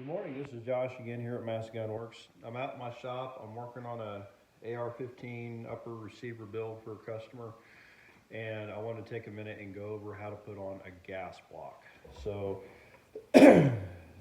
Good morning, this is Josh again here at Mass Gun Works. I'm out in my shop. I'm working on a AR15 upper receiver build for a customer, and I want to take a minute and go over how to put on a gas block. So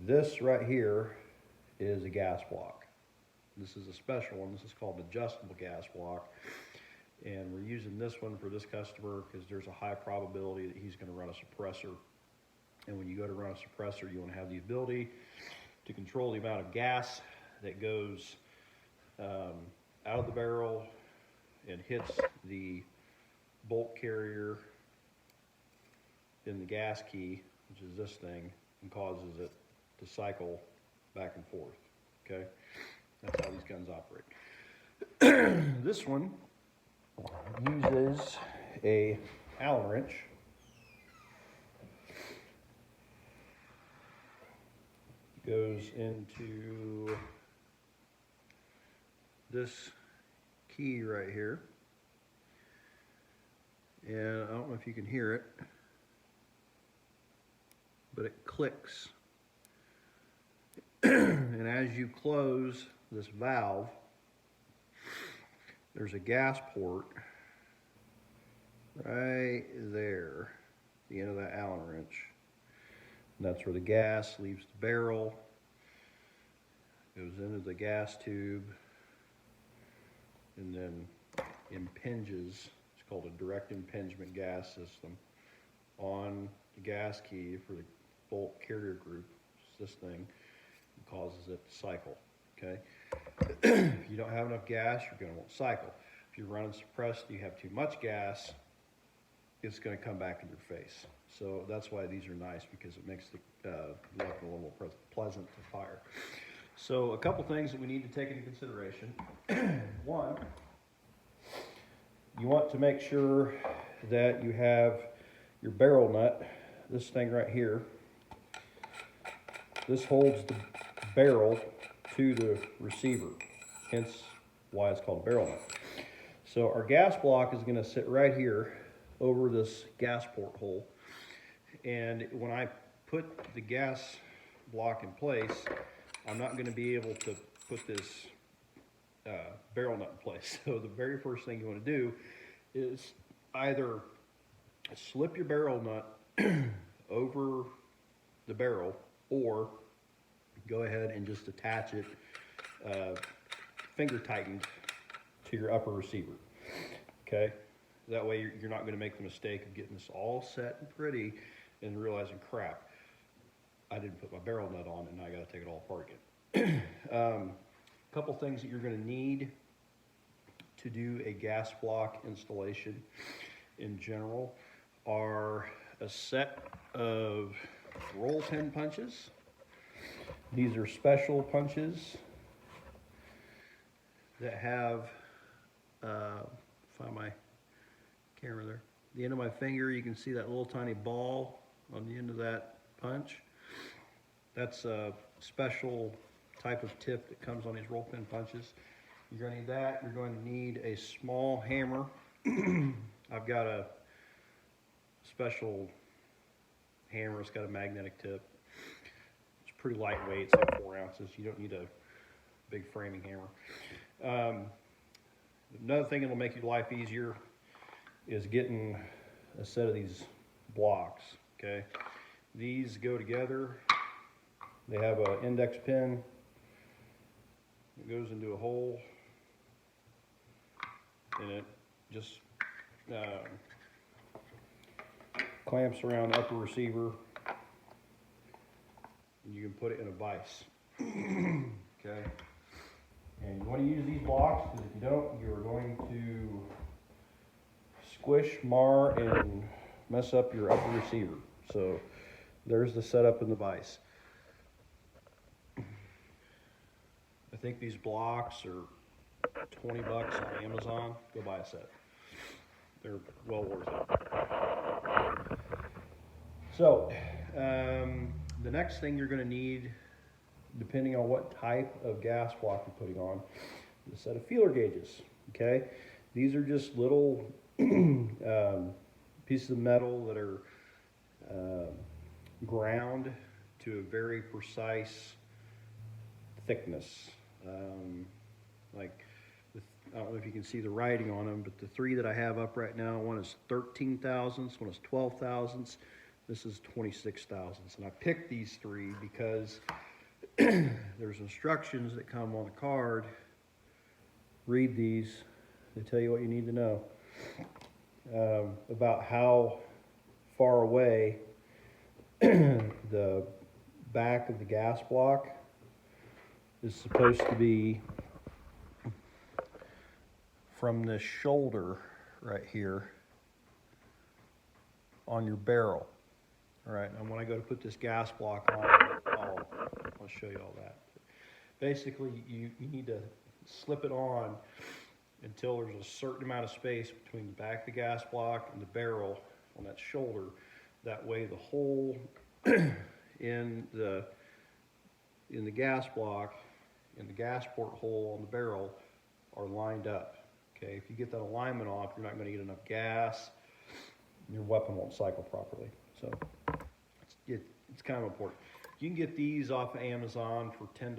this right here is a gas block. This is a special one. This is called adjustable gas block, and we're using this one for this customer because there's a high probability that he's going to run a suppressor. And when you go to run a suppressor, you want to have the ability to control the amount of gas that goes out of the barrel and hits the bolt carrier in the gas key, which is this thing, and causes it to cycle back and forth. Okay, that's how these guns operate. This one uses a Allen wrench. Goes into this key right here, and I don't know if you can hear it, but it clicks. And as you close this valve, there's a gas port right there, the end of that Allen wrench. And that's where the gas leaves the barrel, goes into the gas tube, and then impinges. It's called a direct impingement gas system on the gas key for the bolt carrier group. It's this thing, and causes it to cycle. Okay. If you don't have enough gas, you're going to want to cycle. If you're running suppressed, you have too much gas, it's going to come back in your face. So that's why these are nice, because it makes the weapon a little more pleasant to fire. So a couple things that we need to take into consideration. One, you want to make sure that you have your barrel nut, this thing right here. This holds the barrel to the receiver, hence why it's called a barrel nut. So our gas block is going to sit right here over this gas port hole. And when I put the gas block in place, I'm not going to be able to put this barrel nut in place. So the very first thing you want to do is either slip your barrel nut over the barrel, or go ahead and just attach it finger tightened to your upper receiver. Okay, that way you're not going to make the mistake of getting this all set and pretty and realizing, crap, I didn't put my barrel nut on, and now I got to take it all apart again. A couple things that you're going to need to do a gas block installation in general are a set of roll pin punches. These are special punches that have, find my camera there, the end of my finger, you can see that little tiny ball on the end of that punch. That's a special type of tip that comes on these roll pin punches. You're going to need that. You're going to need a small hammer. I've got a special hammer. It's got a magnetic tip. It's pretty lightweight. It's like 4 ounces. You don't need a big framing hammer. Another thing that'll make your life easier is getting a set of these blocks. Okay, these go together. They have an index pin that goes into a hole, and it just clamps around the upper receiver, and you can put it in a vise. Okay, and you want to use these blocks, because if you don't, you're going to squish, mar, and mess up your upper receiver. So there's the setup in the vise. I think these blocks are 20 bucks on Amazon. Go buy a set. They're well worth it. So the next thing you're going to need, depending on what type of gas block you're putting on, is a set of feeler gauges. Okay, these are just little pieces of metal that are ground to a very precise thickness. Like, I don't know if you can see the writing on them, but the three that I have up right now, one is 13 thousandths, one is 12 thousandths, this is 26 thousandths. And I picked these three because there's instructions that come on the card. Read these, they tell you what you need to know about how far away the back of the gas block is supposed to be from this shoulder right here on your barrel. All right, and when I go to put this gas block on, I'll show you all that. Basically, you need to slip it on until there's a certain amount of space between the back of the gas block and the barrel on that shoulder. That way the hole in the gas block and the gas port hole on the barrel are lined up. Okay, if you get that alignment off, you're not going to get enough gas. Your weapon won't cycle properly. So it's kind of important. You can get these off of Amazon for $10.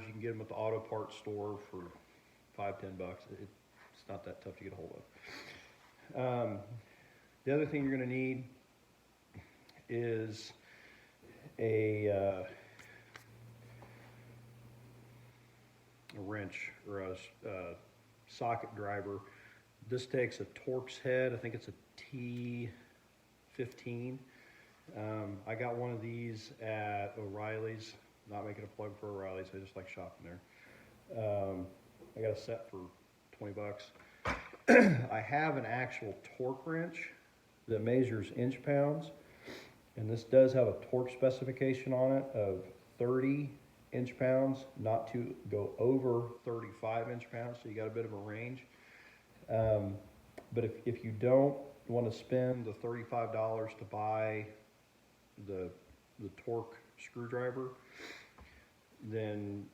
You can get them at the auto parts store for $5-10. It's not that tough to get a hold of. The other thing you're going to need is a wrench or a socket driver. This takes a Torx head. I think it's a T15. I got one of these at O'Reilly's. Not making a plug for O'Reilly's, I just like shopping there. I got a set for $20. I have an actual torque wrench that measures inch pounds, and this does have a torque specification on it of 30 inch pounds, not to go over 35 inch pounds, so you got a bit of a range. But if you don't want to spend the $35 to buy the torque screwdriver, then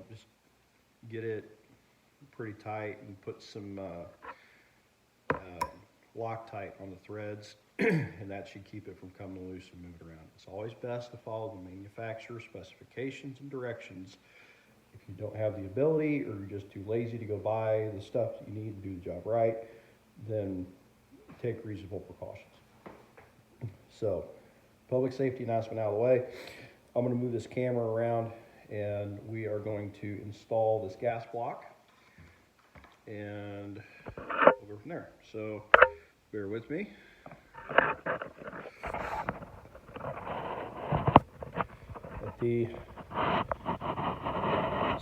just get it pretty tight and put some Loctite on the threads, and that should keep it from coming loose and moving around. It's always best to follow the manufacturer specifications and directions. If you don't have the ability, or you're just too lazy to go buy the stuff that you need to do the job right, then take reasonable precautions. So, public safety announcement out of the way. I'm going to move this camera around, and we are going to install this gas block, and we'll go from there. So, bear with me. At the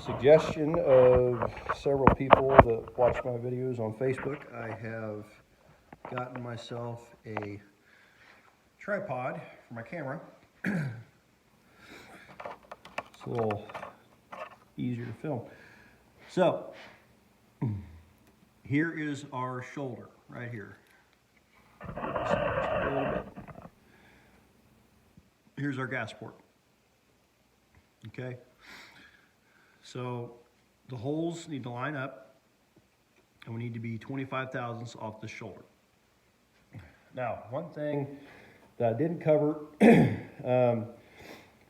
suggestion of several people that watch my videos on Facebook, I have gotten myself a tripod for my camera. It's a little easier to film. So, here is our shoulder right here. Just a little bit. Here's our gas port. Okay, so the holes need to line up, and we need to be 25 thousandths off the shoulder. Now, one thing that I didn't cover,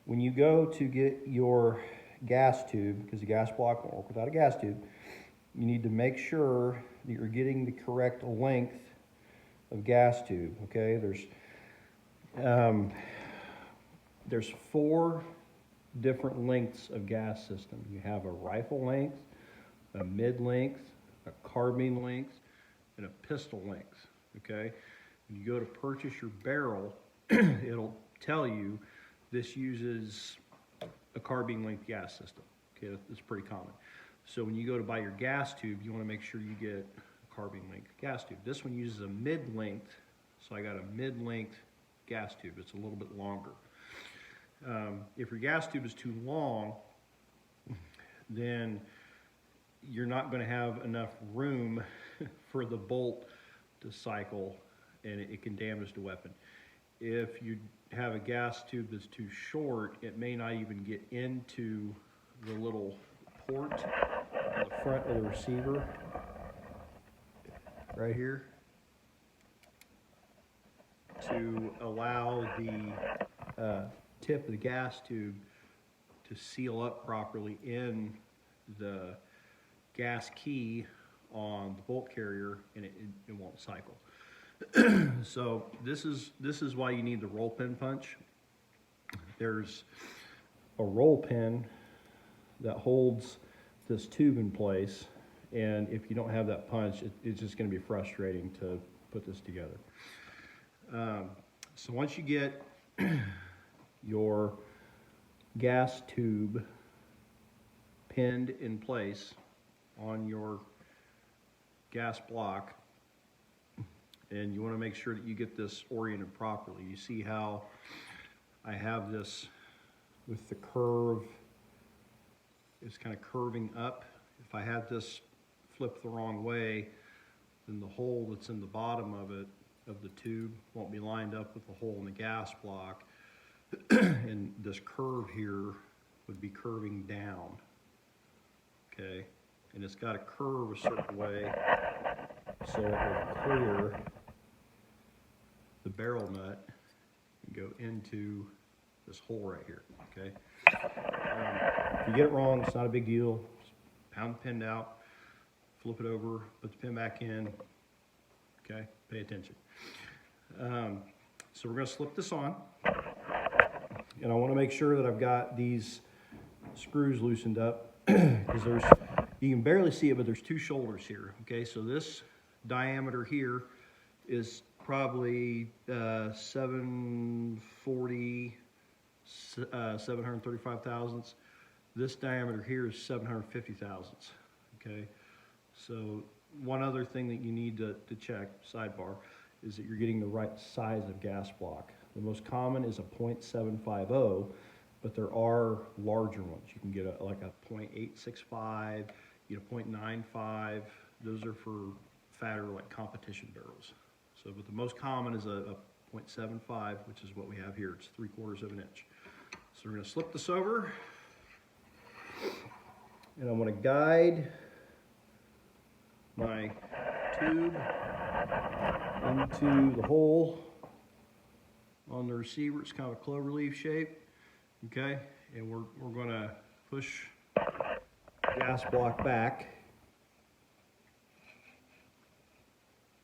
when you go to get your gas tube, because the gas block won't work without a gas tube, you need to make sure that you're getting the correct length of gas tube. Okay, there's 4 different lengths of gas system. You have a rifle length, a mid length, a carbine length, and a pistol length. Okay, when you go to purchase your barrel, it'll tell you this uses a carbine length gas system. Okay, that's pretty common. So when you go to buy your gas tube, you want to make sure you get a carbine length gas tube. This one uses a mid length, so I got a mid length gas tube. It's a little bit longer. If your gas tube is too long, then you're not going to have enough room for the bolt to cycle, and it can damage the weapon. If you have a gas tube that's too short, it may not even get into the little port on the front of the receiver right here to allow the tip of the gas tube to seal up properly in the gas key on the bolt carrier, and it won't cycle. So this is why you need the roll pin punch. There's a roll pin that holds this tube in place, and if you don't have that punch, it's just going to be frustrating to put this together. So once you get your gas tube pinned in place on your gas block, and you want to make sure that you get this oriented properly. You see how I have this with the curve, it's kind of curving up. If I had this flipped the wrong way, then the hole that's in the bottom of it, of the tube, won't be lined up with the hole in the gas block. And this curve here would be curving down, okay? And it's got to curve a certain way so it will clear the barrel nut and go into this hole right here, okay? If you get it wrong, it's not a big deal. Just pound the pin out, flip it over, put the pin back in, okay? Pay attention. So we're going to slip this on, and I want to make sure that I've got these screws loosened up, because you can barely see it, but there's two shoulders here, okay? So this diameter here is probably 740, 735 thousandths. This diameter here is 750 thousandths, okay? So one other thing that you need to check, sidebar, is that you're getting the right size of gas block. The most common is a .750, but there are larger ones. You can get like a .865, you know, .95. Those are for fatter, like competition barrels. So, but the most common is a .75, which is what we have here. It's 3/4 of an inch. So we're going to slip this over, and I'm going to guide my tube into the hole on the receiver. It's kind of a cloverleaf shape, okay? And we're going to push the gas block back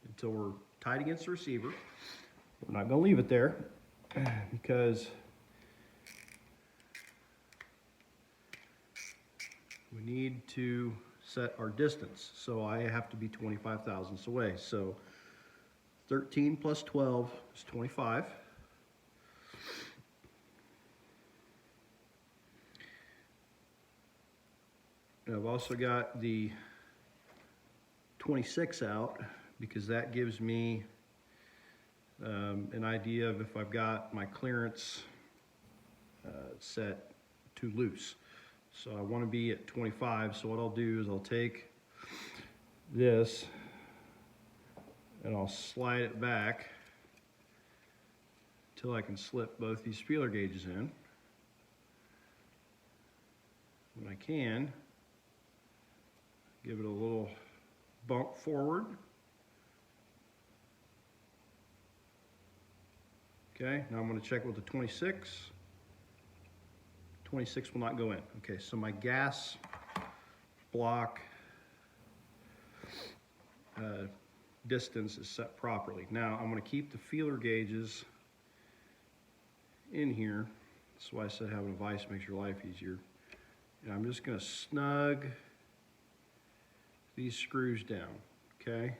until we're tight against the receiver. We're not going to leave it there because we need to set our distance. So I have to be 25 thousandths away. So 13 plus 12 is 25. And I've also got the 26 out because that gives me an idea of if I've got my clearance set too loose. So I want to be at 25, so what I'll do is I'll take this and I'll slide it back until I can slip both these feeler gauges in. When I can, give it a little bump forward. Okay, now I'm going to check with the 26. 26 will not go in. Okay, so my gas block distance is set properly. Now I'm going to keep the feeler gauges in here. That's why I said having a vise makes your life easier. And I'm just going to snug these screws down, okay?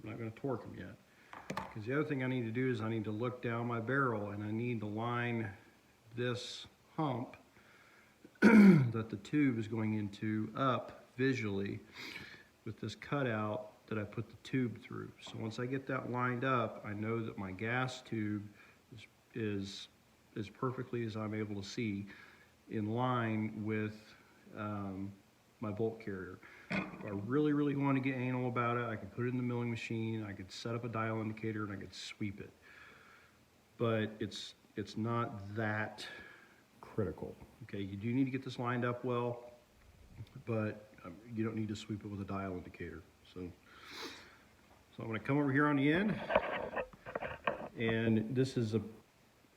I'm not going to torque them yet. Because the other thing I need to do is I need to look down my barrel and I need to line this hump that the tube is going into up visually with this cutout that I put the tube through. So once I get that lined up, I know that my gas tube is as perfectly as I'm able to see in line with my bolt carrier. If I really, really want to get anal about it, I could put it in the milling machine, I could set up a dial indicator, and I could sweep it. But it's not that critical. Okay, you do need to get this lined up well, but you don't need to sweep it with a dial indicator. So I'm going to come over here on the end, and this is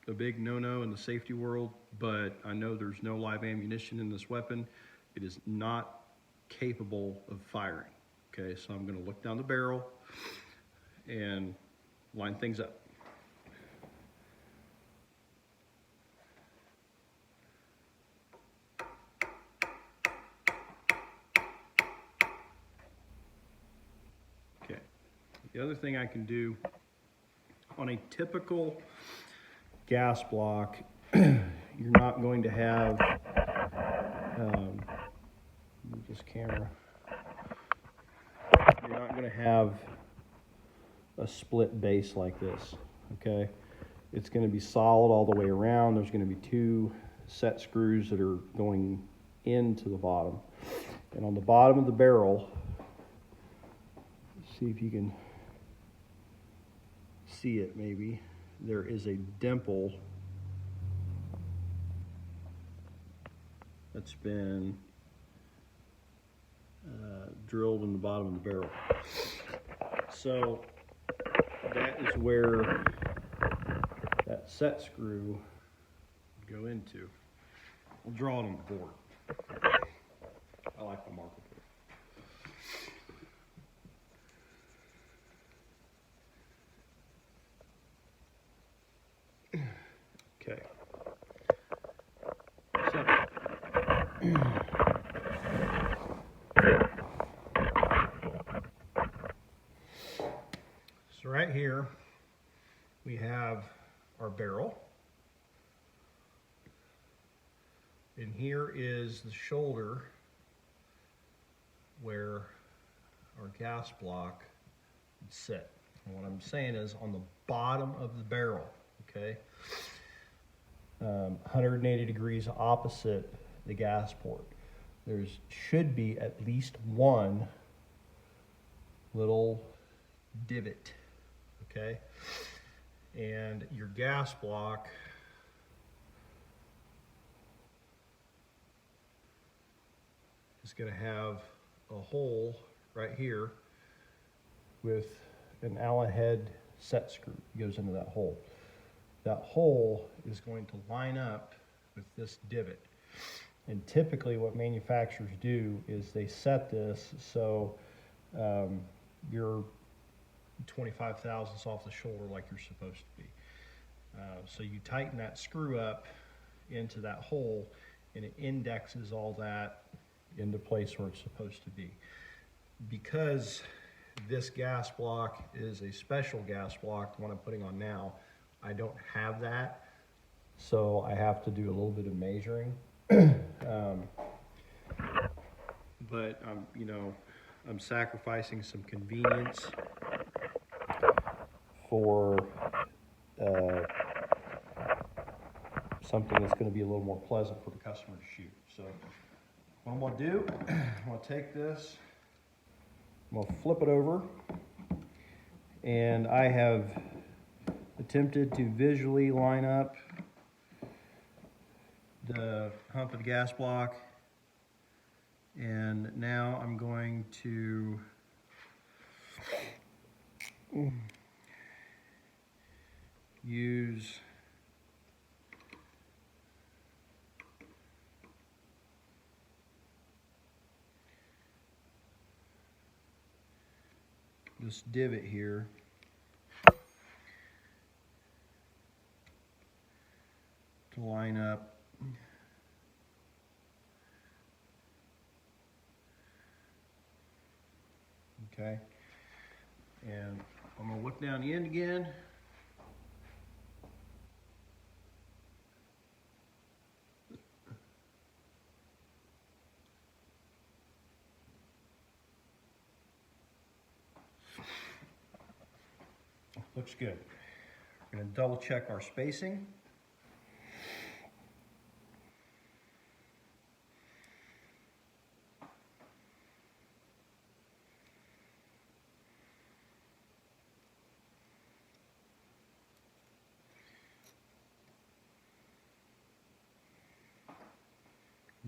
a big no-no in the safety world, but I know there's no live ammunition in this weapon. It is not capable of firing. Okay, so I'm gonna look down the barrel and line things up. Okay, the other thing I can do on a typical gas block, you're not going to have, move this camera, you're not going to have a split base like this, okay? It's going to be solid all the way around. There's going to be two set screws that are going into the bottom. And on the bottom of the barrel, see if you can see it maybe, there is a dimple that's been drilled in the bottom of the barrel. So that is where that set screw would go into. We'll draw it on the board. I like the marker board. Okay. So right here we have our barrel, and here is the shoulder where our gas block would sit. And what I'm saying is on the bottom of the barrel, okay, 180 degrees opposite the gas port. There should be at least one little divot, okay? And your gas block is going to have a hole right here with an Allen head set screw that goes into that hole. That hole is going to line up with this divot. And typically what manufacturers do is they set this so you're 25 thousandths off the shoulder like you're supposed to be. So you tighten that screw up into that hole and it indexes all that into place where it's supposed to be. Because this gas block is a special gas block, the one I'm putting on now, I don't have that, so I have to do a little bit of measuring. But you know, I'm sacrificing some convenience for something that's going to be a little more pleasant for the customer to shoot. So what I'm going to do, I'm going to take this, I'm going to flip it over, and I have attempted to visually line up the hump of the gas block, and now I'm going to use this divot here to line up okay, and I'm going to look down the end again. Looks good. We're going to double check our spacing.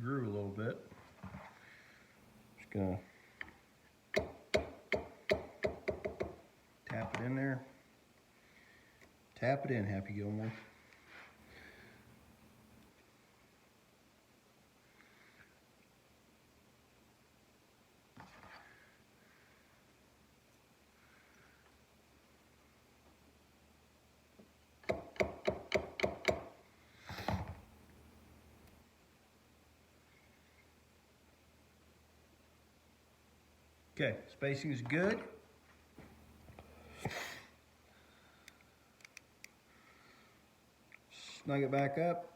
Grew a little bit. Just gonna tap it in there. Tap it in, Happy Gilmore. Okay, spacing is good. Snug it back up.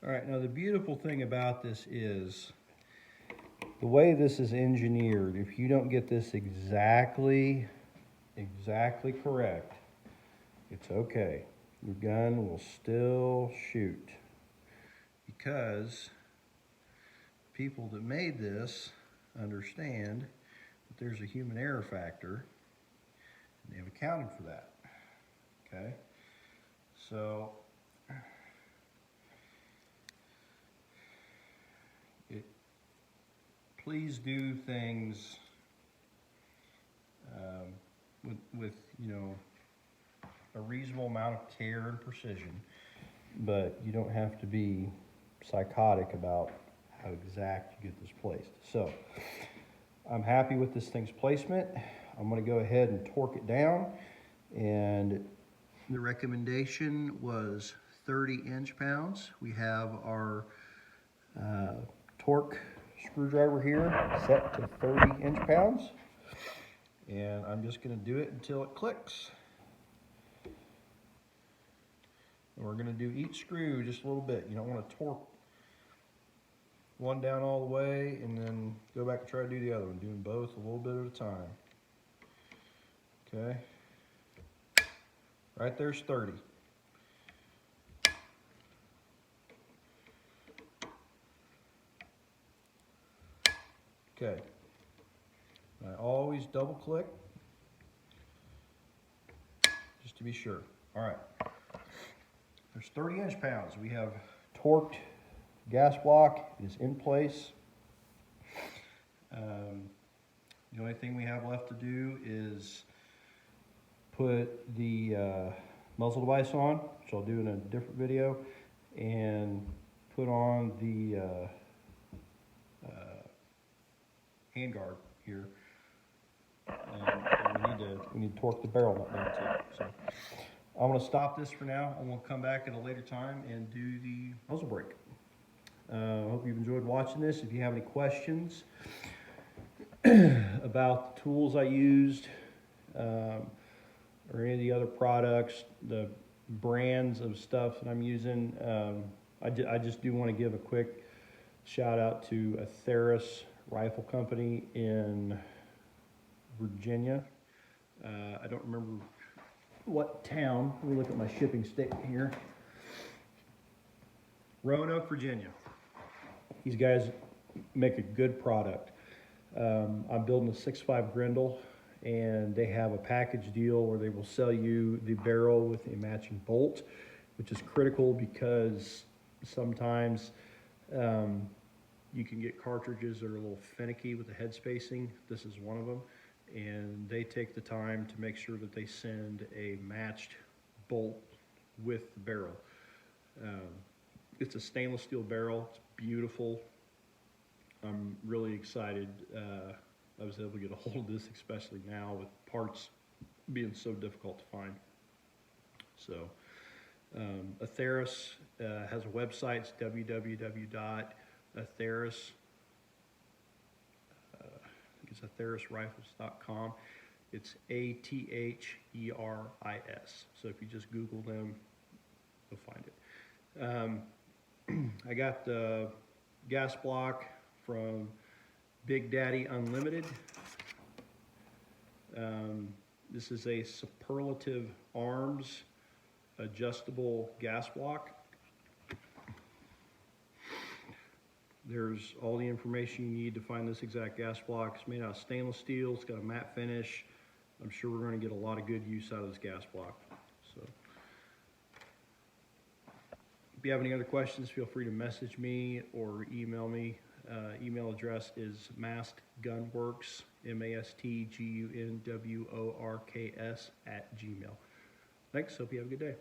All right, now the beautiful thing about this is the way this is engineered. If you don't get this exactly correct, it's okay. Your gun will still shoot, because people that made this understand that there's a human error factor, and they've accounted for that. Okay, so please do things with you know, a reasonable amount of care and precision, but you don't have to be psychotic about how exact you get this placed. So I'm happy with this thing's placement. I'm going to go ahead and torque it down, and the recommendation was 30 inch-pounds. We have our torque screwdriver here set to 30 inch-pounds, and I'm just going to do it until it clicks. And we're going to do each screw just a little bit. You don't want to torque one down all the way and then go back and try to do the other one. Doing both a little bit at a time. Okay. Right there's 30. Okay. I always double click just to be sure. All right. There's 30 inch-pounds. We have torqued gas block. It is in place. The only thing we have left to do is put the muzzle device on, which I'll do in a different video, and put on the handguard here. And we need to torque the barrel nut down too. So I'm going to stop this for now, and we'll come back at a later time and do the muzzle brake. I hope you've enjoyed watching this. If you have any questions about the tools I used, or any of the other products, the brands of stuff that I'm using, I just do want to give a quick shout out to Atheris Rifle Company in Virginia. I don't remember what town. Let me look at my shipping statement here. Roanoke, Virginia. These guys make a good product. I'm building a 6.5 Grendel, and they have a package deal where they will sell you the barrel with a matching bolt, which is critical because sometimes you can get cartridges that are a little finicky with the head spacing. This is one of them, and they take the time to make sure that they send a matched bolt with the barrel. It's a stainless steel barrel. It's beautiful. I'm really excited. I was able to get a hold of this, especially now with parts being so difficult to find. So Atheris has a website. It's www.atheris. I think it's atherisrifles.com. It's ATHERIS. So if you just Google them, you'll find it. I got the gas block from Big Daddy Unlimited. This is a Superlative Arms adjustable gas block. There's all the information you need to find this exact gas block. It's made out of stainless steel. It's got a matte finish. I'm sure we're going to get a lot of good use out of this gas block. So, if you have any other questions, feel free to message me or email me. Email address is mastgunworks, mastgunworks @gmail. Thanks. Hope you have a good day.